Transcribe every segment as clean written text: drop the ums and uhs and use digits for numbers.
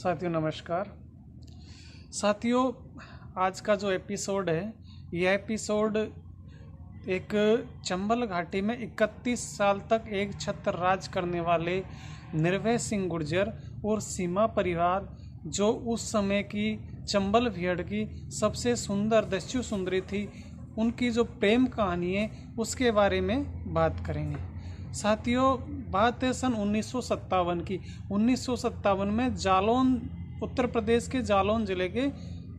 साथियों नमस्कार। साथियों, आज का जो एपिसोड है यह एपिसोड एक चंबल घाटी में 31 साल तक एक छत्र राज करने वाले निर्भय सिंह गुर्जर और सीमा परिवार, जो उस समय की चंबल भीड़ की सबसे सुंदर दस्यु सुंदरी थी, उनकी जो प्रेम कहानी है उसके बारे में बात करेंगे। साथियों, बात है सन 1957 की। 1957 में जालौन, उत्तर प्रदेश के जालौन जिले के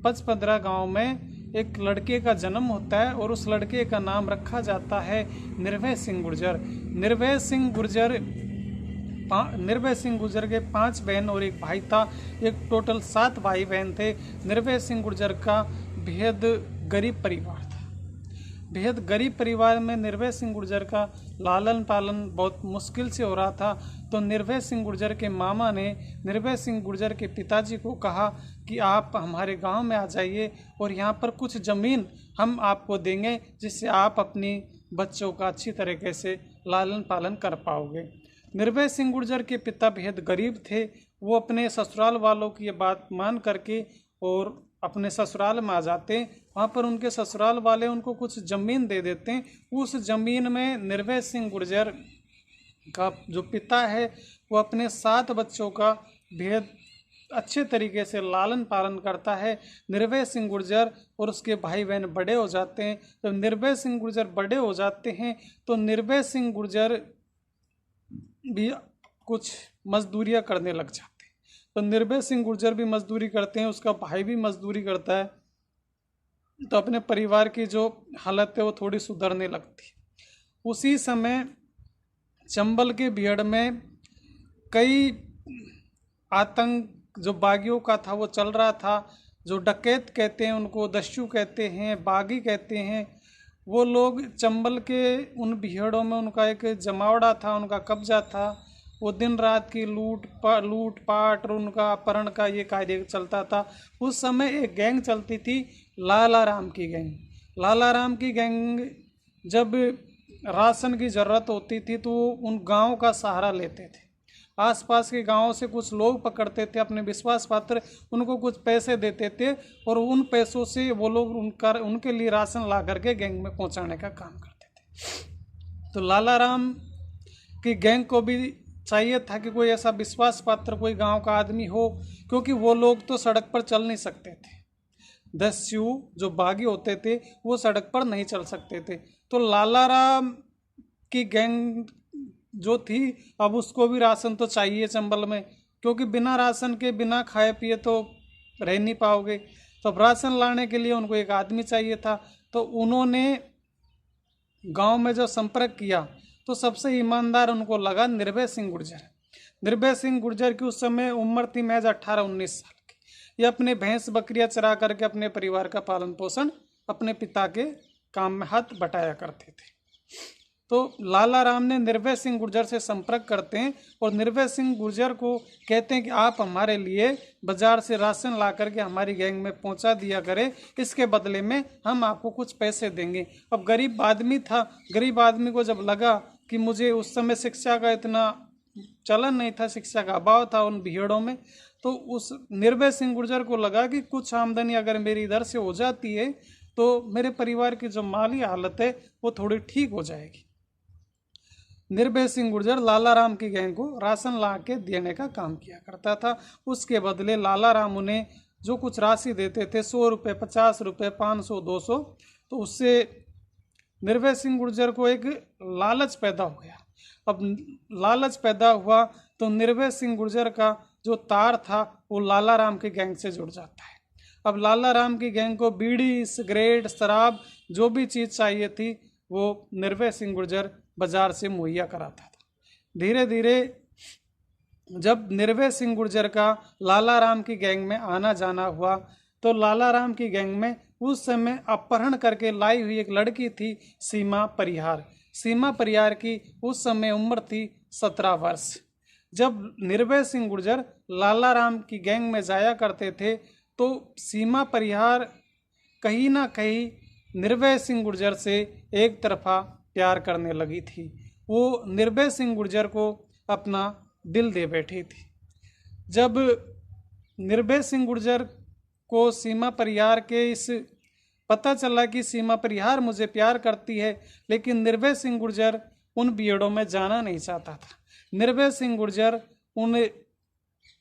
पचपदरा गांव में एक लड़के का जन्म होता है और उस लड़के का नाम रखा जाता है निर्भय सिंह गुर्जर। निर्भय सिंह गुर्जर के 5 बहन और एक भाई था। एक टोटल 7 भाई बहन थे। निर्भय सिंह गुर्जर का बेहद गरीब परिवार था। बेहद गरीब परिवार में निर्भय सिंह गुर्जर का लालन पालन बहुत मुश्किल से हो रहा था। तो निर्भय सिंह गुर्जर के मामा ने निर्भय सिंह गुर्जर के पिताजी को कहा कि आप हमारे गांव में आ जाइए और यहाँ पर कुछ ज़मीन हम आपको देंगे, जिससे आप अपनी बच्चों का अच्छी तरीके से लालन पालन कर पाओगे। निर्भय सिंह गुर्जर के पिता बेहद गरीब थे। वो अपने ससुराल वालों की ये बात मान करके और अपने ससुराल में आ जाते। वहाँ पर उनके ससुराल वाले उनको कुछ ज़मीन दे देते हैं। उस ज़मीन में निर्भय सिंह गुर्जर का जो पिता है वो अपने 7 बच्चों का बेहद अच्छे तरीके से लालन पालन करता है। निर्भय सिंह गुर्जर और उसके भाई बहन बड़े हो जाते हैं। जब निर्भय सिंह गुर्जर बड़े हो जाते हैं तो निर्भय सिंह गुर्जर भी कुछ मजदूरियाँ करने लग जाते हैं। तो निर्भय सिंह गुर्जर भी मजदूरी करते हैं, उसका भाई भी मजदूरी करता है। तो अपने परिवार की जो हालत है वो थोड़ी सुधरने लगती है। उसी समय चंबल के भीड़ में कई आतंक जो बागियों का था वो चल रहा था। जो डकैत कहते हैं उनको दस्यु कहते हैं, बागी कहते हैं। वो लोग चंबल के उन भीड़ों में उनका एक जमावड़ा था, उनका कब्जा था। वो दिन रात की लूट पाट और उनका अपहरण का ये कार्य चलता था। उस समय एक गैंग चलती थी, लाला राम की गैंग। लाला राम की गैंग जब राशन की ज़रूरत होती थी तो उन गांव का सहारा लेते थे। आसपास के गांवों से कुछ लोग पकड़ते थे, अपने विश्वास पात्र, उनको कुछ पैसे देते थे और उन पैसों से वो लोग उनके लिए राशन ला करके गैंग में पहुंचाने का काम करते थे। तो लाला राम की गैंग को भी चाहिए था कि कोई ऐसा विश्वास पात्र कोई गांव का आदमी हो, क्योंकि वो लोग तो सड़क पर चल नहीं सकते थे। दस्यु जो बागी होते थे वो सड़क पर नहीं चल सकते थे। तो लाला राम की गैंग जो थी, अब उसको भी राशन तो चाहिए चंबल में, क्योंकि बिना राशन के, बिना खाए पिए तो रह नहीं पाओगे। तो अब राशन लाने के लिए उनको एक आदमी चाहिए था। तो उन्होंने गांव में जो संपर्क किया तो सबसे ईमानदार उनको लगा निर्भय सिंह गुर्जर। निर्भय सिंह गुर्जर की उस समय उम्र थी महज 18-19 साल की। ये अपने भैंस बकरियां चरा करके अपने परिवार का पालन पोषण अपने पिता के काम में हाथ बटाया करते थे। तो लाला राम ने निर्भय सिंह गुर्जर से संपर्क करते हैं और निर्भय सिंह गुर्जर को कहते हैं कि आप हमारे लिए बाजार से राशन ला करके हमारी गैंग में पहुंचा दिया करें, इसके बदले में हम आपको कुछ पैसे देंगे। अब गरीब आदमी था, गरीब आदमी को जब लगा कि मुझे, उस समय शिक्षा का इतना चलन नहीं था, शिक्षा का अभाव था उन भीड़ों में, तो उस निर्भय सिंह गुर्जर को लगा कि कुछ आमदनी अगर मेरी इधर से हो जाती है तो मेरे परिवार की जो माली हालत है वो थोड़ी ठीक हो जाएगी। निर्भय सिंह गुर्जर लाला राम की गैंग को राशन ला के देने का काम किया करता था। उसके बदले लाला राम उन्हें जो कुछ राशि देते थे, 100 रुपये, 50 रुपये, 500, 200, तो उससे निर्भय सिंह गुर्जर को एक लालच पैदा हो गया। अब लालच पैदा हुआ तो निर्भय सिंह गुर्जर का जो तार था वो लाला राम की गैंग से जुड़ जाता है। अब लाला राम की गैंग को बीड़ी, सिगरेट, शराब, जो भी चीज़ चाहिए थी वो निर्भय सिंह गुर्जर बाजार से मुहैया कराता था। धीरे धीरे जब निर्भय सिंह गुर्जर का लाला राम की गैंग में आना जाना हुआ तो लाला राम की गैंग में उस समय अपहरण करके लाई हुई एक लड़की थी, सीमा परिहार। सीमा परिहार की उस समय उम्र थी 17 वर्ष। जब निर्भय सिंह गुर्जर लाला राम की गैंग में जाया करते थे तो सीमा परिहार कहीं ना कहीं निर्भय सिंह गुर्जर से एक तरफा प्यार करने लगी थी। वो निर्भय सिंह गुर्जर को अपना दिल दे बैठी थी। जब निर्भय सिंह गुर्जर को सीमा परिहार के इस पता चला कि सीमा परिहार मुझे प्यार करती है, लेकिन निर्भय सिंह गुर्जर उन बीहड़ों में जाना नहीं चाहता था। निर्भय सिंह गुर्जर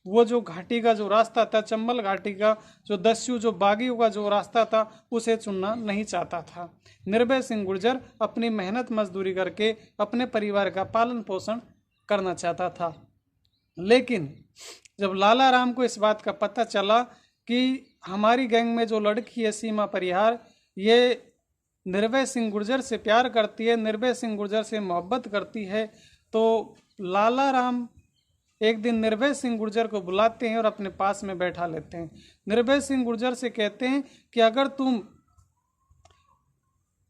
वो जो घाटी का जो रास्ता था, चंबल घाटी का जो दस्यु जो बागियों का जो रास्ता था, उसे चुनना नहीं चाहता था। निर्भय सिंह गुर्जर अपनी मेहनत मजदूरी करके अपने परिवार का पालन पोषण करना चाहता था। लेकिन जब लाला राम को इस बात का पता चला कि हमारी गैंग में जो लड़की है सीमा परिहार, ये निर्भय सिंह गुर्जर से प्यार करती है, निर्भय सिंह गुर्जर से मोहब्बत करती है, तो लाला राम एक दिन निर्भय सिंह गुर्जर को बुलाते हैं और अपने पास में बैठा लेते हैं। निर्भय सिंह गुर्जर से कहते हैं कि अगर तुम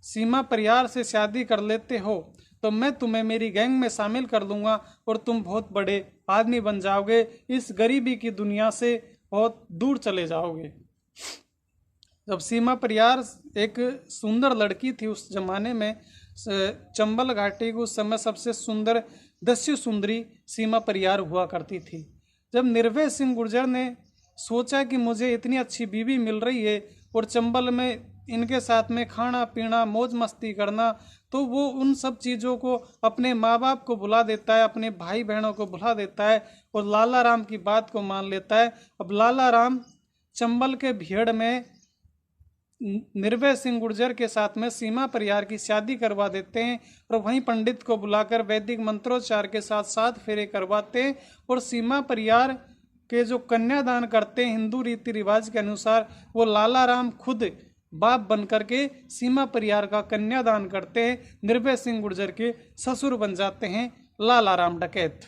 सीमा परिहार से शादी कर लेते हो तो मैं तुम्हें मेरी गैंग में शामिल कर लूँगा और तुम बहुत बड़े आदमी बन जाओगे, इस गरीबी की दुनिया से बहुत दूर चले जाओगे। जब सीमा परिहार एक सुंदर लड़की थी, उस जमाने में चंबल घाटी की उस समय सबसे सुंदर दस्यु सुंदरी सीमा परिहार हुआ करती थी। जब निर्भय सिंह गुर्जर ने सोचा कि मुझे इतनी अच्छी बीवी मिल रही है और चंबल में इनके साथ में खाना पीना मौज मस्ती करना, तो वो उन सब चीज़ों को अपने माँ बाप को भुला देता है, अपने भाई बहनों को भुला देता है और लाला राम की बात को मान लेता है। अब लाला राम चंबल के भीड़ में निर्भय सिंह गुर्जर के साथ में सीमा परिहार की शादी करवा देते हैं और वहीं पंडित को बुलाकर वैदिक मंत्रोच्चार के साथ 7 फेरे करवाते हैं और सीमा परिहार के जो कन्यादान करते हैं हिंदू रीति रिवाज के अनुसार, वो लाला राम खुद बाप बन करके सीमा परिहार का कन्यादान करते हैं। निर्भय सिंह गुर्जर के ससुर बन जाते हैं लाला राम डकैत।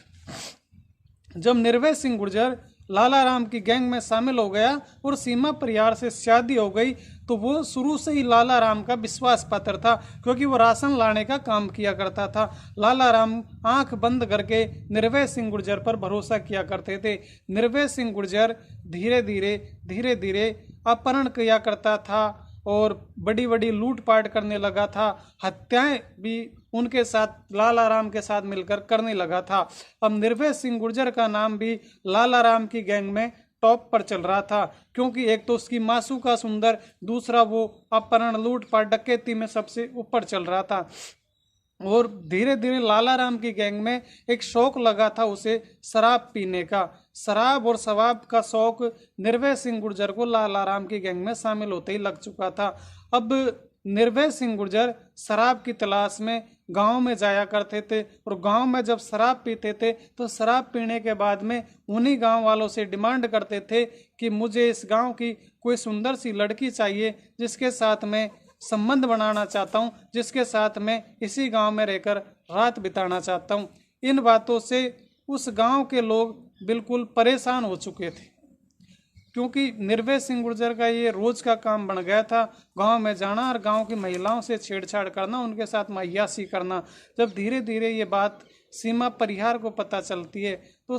जब निर्भय सिंह गुर्जर लाला राम की गैंग में शामिल हो गया और सीमा परिहार से शादी हो गई, तो वो शुरू से ही लाला राम का विश्वास पात्र था, क्योंकि वो राशन लाने का काम किया करता था। लाला राम आंख बंद करके निर्भय सिंह गुर्जर पर भरोसा किया करते थे। निर्भय सिंह गुर्जर धीरे धीरे अपहरण किया करता था और बड़ी बड़ी लूटपाट करने लगा था, हत्याएं भी उनके साथ लाला राम के साथ मिलकर करने लगा था। अब निर्भय सिंह गुर्जर का नाम भी लाला राम की गैंग में टॉप पर चल रहा था, क्योंकि एक तो उसकी मासूका सुंदर, दूसरा वो अपहरण लूटपाट डकैती में सबसे ऊपर चल रहा था। और धीरे धीरे लाला राम की गैंग में एक शौक लगा था उसे शराब पीने का। शराब और शवाब का शौक निर्भय सिंह गुर्जर को लाला राम की गैंग में शामिल होते ही लग चुका था। अब निर्भय सिंह गुर्जर शराब की तलाश में गांव में जाया करते थे और गांव में जब शराब पीते थे तो शराब पीने के बाद में उन्हीं गांव वालों से डिमांड करते थे कि मुझे इस गांव की कोई सुंदर सी लड़की चाहिए जिसके साथ मैं संबंध बनाना चाहता हूं, जिसके साथ मैं इसी गांव में रहकर रात बिताना चाहता हूं। इन बातों से उस गांव के लोग बिल्कुल परेशान हो चुके थे, क्योंकि निर्भय सिंह गुर्जर का ये रोज का काम बन गया था, गांव में जाना और गांव की महिलाओं से छेड़छाड़ करना, उनके साथ मयासी करना। जब धीरे धीरे ये बात सीमा परिहार को पता चलती है तो